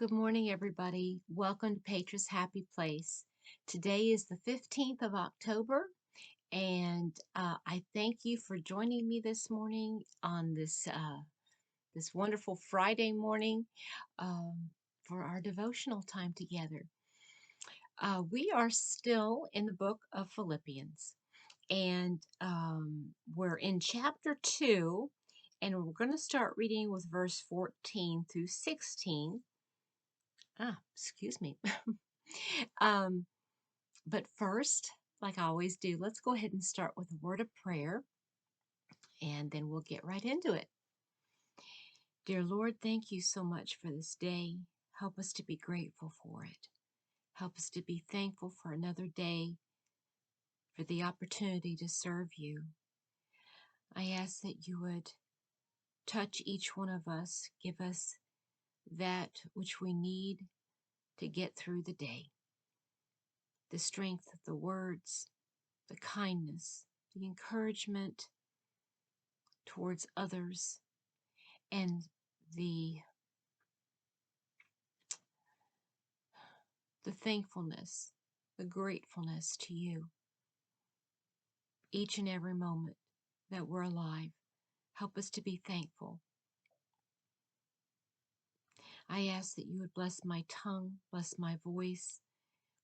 Good morning, everybody. Welcome to Petra's Happy Place. Today is the 15th of October, and I thank you for joining me this morning on this wonderful Friday morning for our devotional time together. We are still in the book of Philippians, and we're in chapter 2, and we're going to start reading with verse 14 through 16. Excuse me. Um, but first, like I always do, let's go ahead and start with a word of prayer and then we'll get right into it. Dear Lord, thank you so much for this day. Help us to be grateful for it. Help us to be thankful for another day, for the opportunity to serve you. I ask that you would touch each one of us, give us that which we need to get through the day. The strength of the words, the kindness, the encouragement towards others, and the thankfulness, the gratefulness to you each and every moment that we're alive. Help us to be thankful. I ask that you would bless my tongue, bless my voice,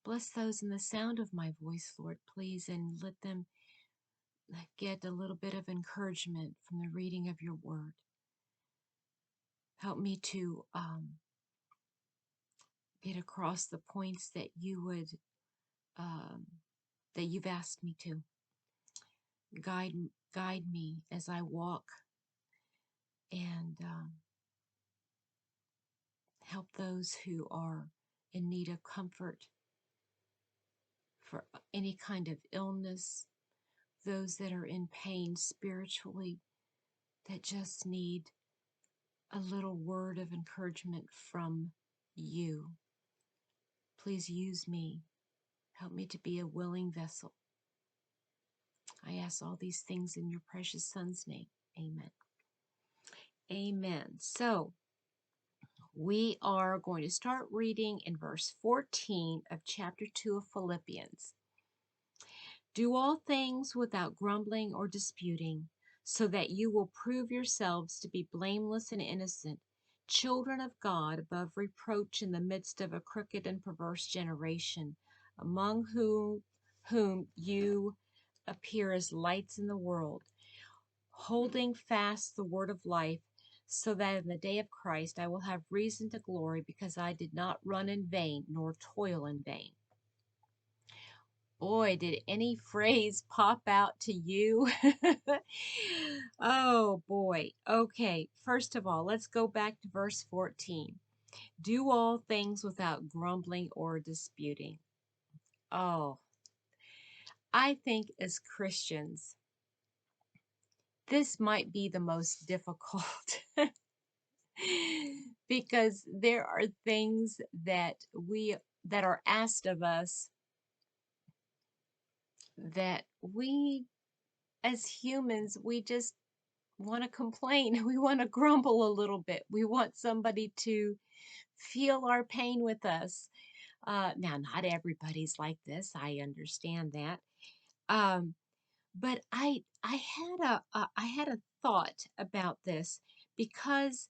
bless those in the sound of my voice, Lord, please, and let them get a little bit of encouragement from the reading of your word. Help me to get across the points that that you've asked me to. Guide me as I walk and help those who are in need of comfort for any kind of illness, those that are in pain spiritually, that just need a little word of encouragement from you. Please use me. Help me to be a willing vessel. I ask all these things in your precious Son's name. Amen. Amen. So, we are going to start reading in verse 14 of chapter 2 of Philippians. Do all things without grumbling or disputing, so that you will prove yourselves to be blameless and innocent, children of God above reproach in the midst of a crooked and perverse generation, among whom you appear as lights in the world, holding fast the word of life, so that in the day of Christ I will have reason to glory, because I did not run in vain nor toil in vain. Boy, did any phrase pop out to you? Oh boy. Okay, first of all, let's go back to verse 14. Do all things without grumbling or disputing. Oh, I think as Christians, this might be the most difficult because there are things that are asked of us that we as humans we just want to complain. We want to grumble a little bit. We want somebody to feel our pain with us. Now, not everybody's like this. I understand that. Um, but I had a thought about this because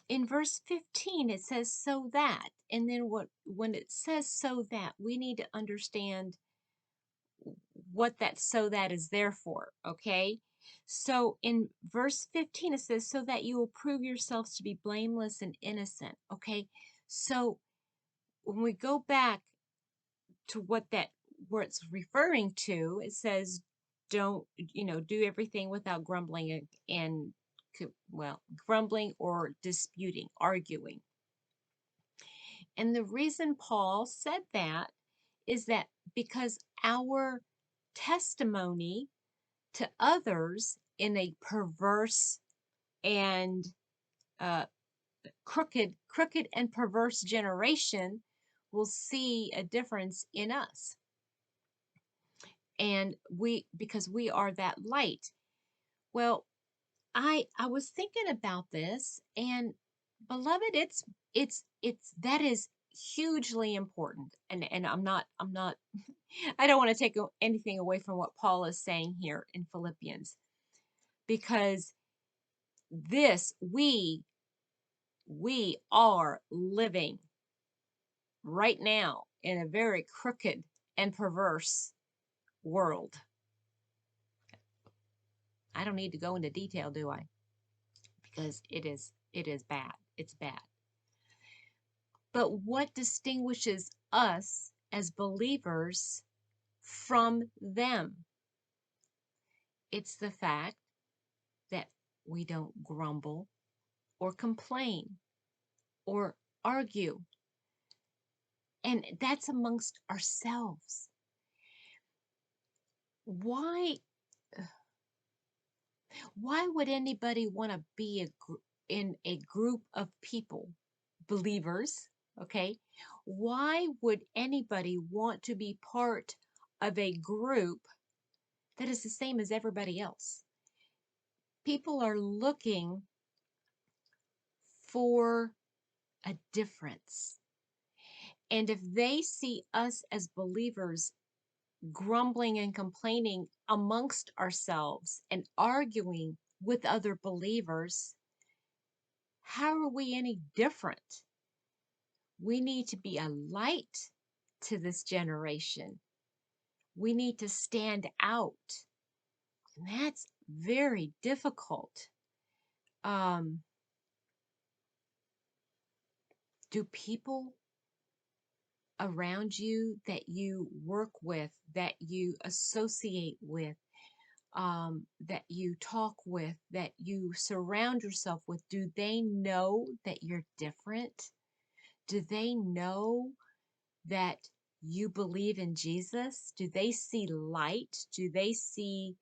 in verse 15 it says so that, and then when it says so that, we need to understand what that so that is there for, okay? So in verse 15 it says so that you will prove yourselves to be blameless and innocent, okay? So when we go back to where it's referring to, it says don't, do everything without grumbling and grumbling or disputing, arguing. And the reason Paul said that is that because our testimony to others in a perverse and uh, crooked and perverse generation will see a difference in us, and because we are that light. Well, I was thinking about this, and beloved, it's that is hugely important. And I'm not I don't want to take anything away from what Paul is saying here in Philippians, because this we are living right now in a very crooked and perverse world. I don't need to go into detail, do I? Because it is bad. It's bad. But what distinguishes us as believers from them? It's the fact that we don't grumble or complain or argue. And that's amongst ourselves. Why why would anybody want to be in a group of people, believers, okay? Why would anybody want to be part of a group that is the same as everybody else? People are looking for a difference. And if they see us as believers grumbling and complaining amongst ourselves and arguing with other believers, how are we any different? We need to be a light to this generation. We need to stand out. And that's very difficult. Um, do people around you that you work with, that you associate with, that you talk with, that you surround yourself with, do they know that you're different? Do they know that you believe in Jesus? Do they see light? Do they see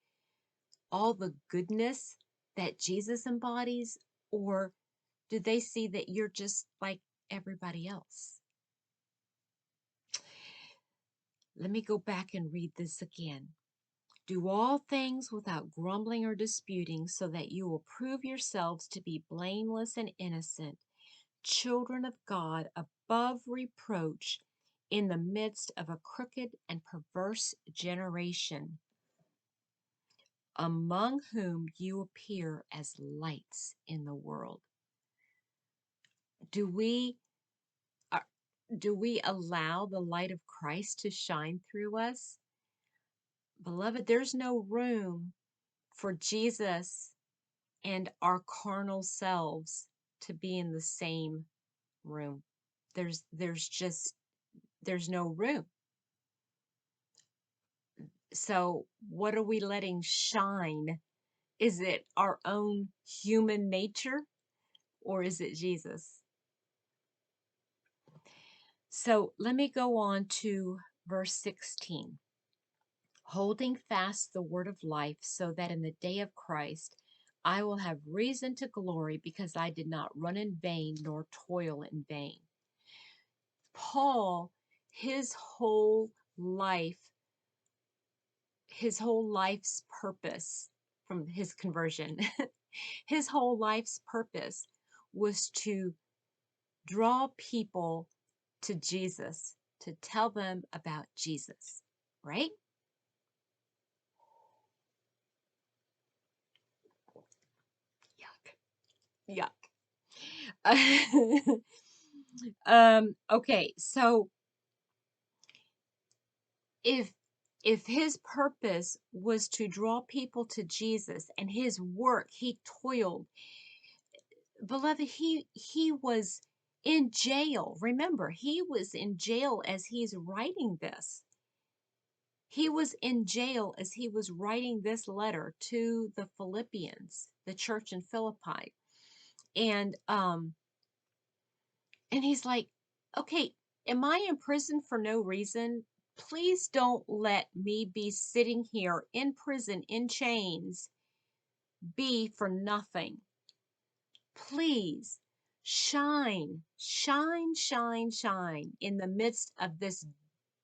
all the goodness that Jesus embodies? Or do they see that you're just like everybody else? Let me go back and read this again. Do all things without grumbling or disputing, so that you will prove yourselves to be blameless and innocent, children of God, above reproach, in the midst of a crooked and perverse generation, among whom you appear as lights in the world. Do we uh, do we allow the light of Christ to shine through us? Beloved, there's no room for Jesus and our carnal selves to be in the same room. There's no room. So what are we letting shine? Is it our own human nature, or is it Jesus? So let me go on to verse 16. Holding fast the word of life, so that in the day of Christ I will have reason to glory, because I did not run in vain nor toil in vain. Paul, his whole life, his whole life's purpose from his conversion, his whole life's purpose was to draw people to Jesus, to tell them about Jesus, right? Yuck. Yuck. Okay, so if his purpose was to draw people to Jesus, and his work, he toiled, beloved, he was in jail. Remember, he was in jail as he's writing this. He was in jail as he was writing this letter to the Philippians, the church in Philippi. And he's like, okay, am I in prison for no reason? Please don't let me be sitting here in prison in chains be for nothing. Please shine, shine, shine, shine in the midst of this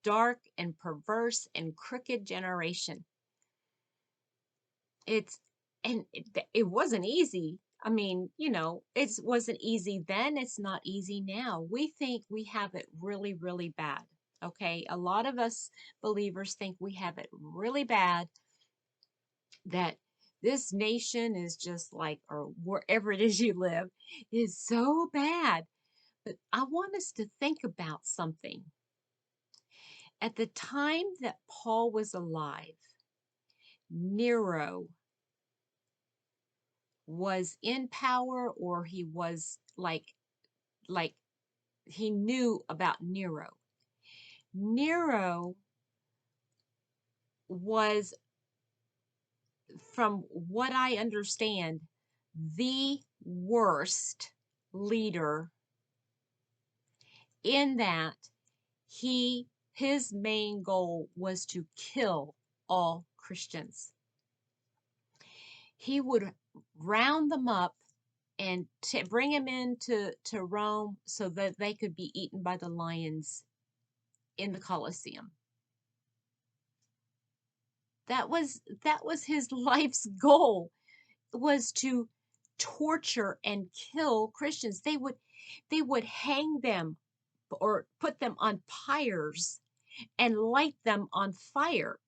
dark and perverse and crooked generation. It wasn't easy. I mean, it wasn't easy then. It's not easy now. We think we have it really, really bad. Okay. A lot of us believers think we have it really bad, that this nation is just like, or wherever it is you live, is so bad. But I want us to think about something. At the time that Paul was alive, Nero was in power, or he was like he knew about Nero. Nero was, from what I understand, the worst leader, in that his main goal was to kill all Christians. He would round them up and bring them into Rome so that they could be eaten by the lions in the Colosseum. That was his life's goal, was to torture and kill Christians. They would hang them or put them on pyres and light them on fire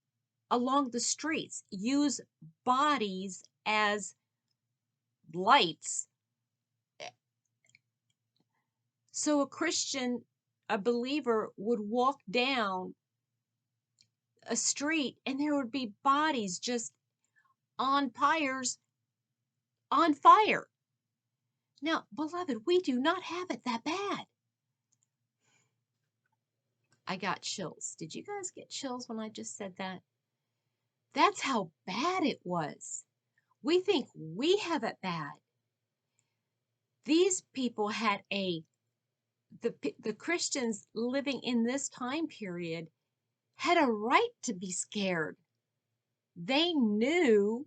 along the streets, use bodies as lights. So a Christian, a believer, would walk down a street and there would be bodies just on pyres, on fire. Now, beloved, we do not have it that bad. I got chills. Did you guys get chills when I just said that? That's how bad it was. We think we have it bad. These people had the Christians living in this time period had a right to be scared. They knew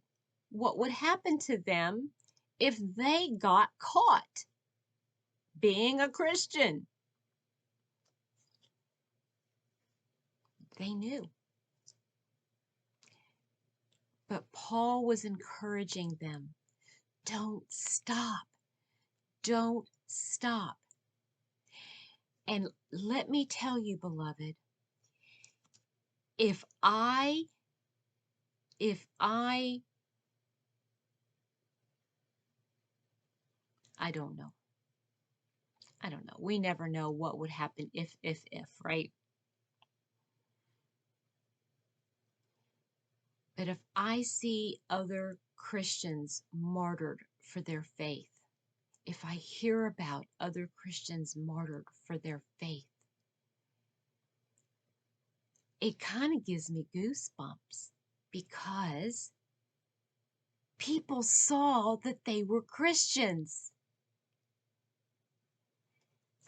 what would happen to them if they got caught being a Christian. They knew. But Paul was encouraging them. Don't stop. Don't stop. And let me tell you, beloved, if I I don't know. I don't know. We never know what would happen if, right? But if I see other Christians martyred for their faith, if I hear about other Christians martyred for their faith, it kind of gives me goosebumps, because people saw that they were Christians.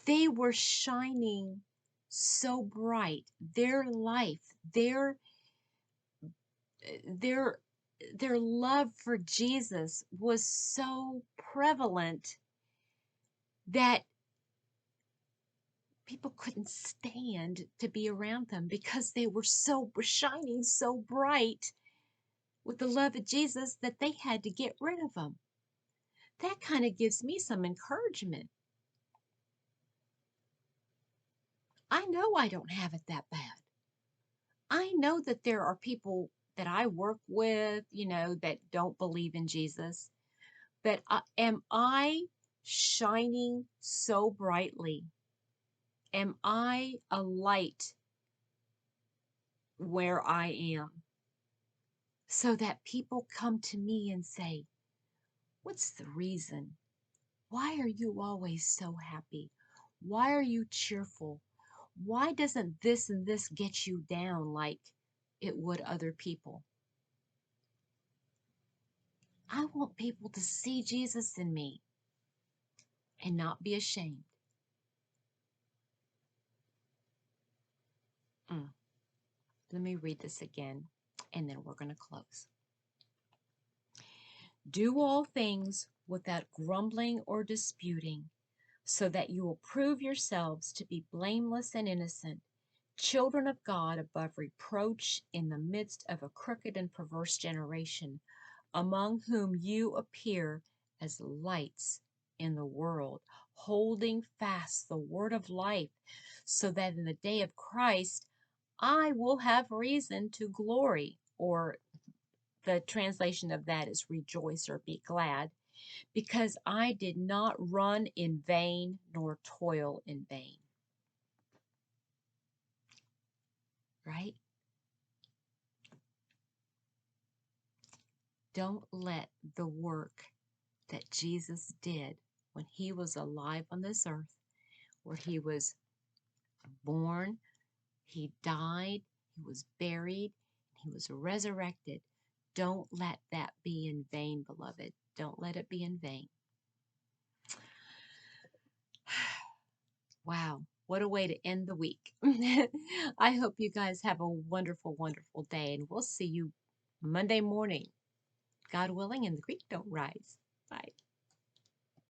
They were shining so bright. Their life, their their love for Jesus was so prevalent that people couldn't stand to be around them, because they were shining so bright with the love of Jesus that they had to get rid of them. That kind of gives me some encouragement. I know I don't have it that bad. I know that there are people that I work with, that don't believe in Jesus. But am I shining so brightly? Am I a light where I am, so that people come to me and say, "What's the reason? Why are you always so happy? Why are you cheerful? Why doesn't this and this get you down like it would other people?" I want people to see Jesus in me and not be ashamed. Let me read this again, and then we're going to close. Do all things without grumbling or disputing, so that you will prove yourselves to be blameless and innocent, children of God above reproach, in the midst of a crooked and perverse generation, among whom you appear as lights in the world, holding fast the word of life, so that in the day of Christ I will have reason to glory. Or the translation of that is rejoice or be glad, because I did not run in vain nor toil in vain. Right? Don't let the work that Jesus did when he was alive on this earth, where he was born, he died, he was buried, he was resurrected. Don't let that be in vain, beloved. Don't let it be in vain. Wow, what a way to end the week. I hope you guys have a wonderful, wonderful day, and we'll see you Monday morning, God willing, and the creek don't rise. Bye.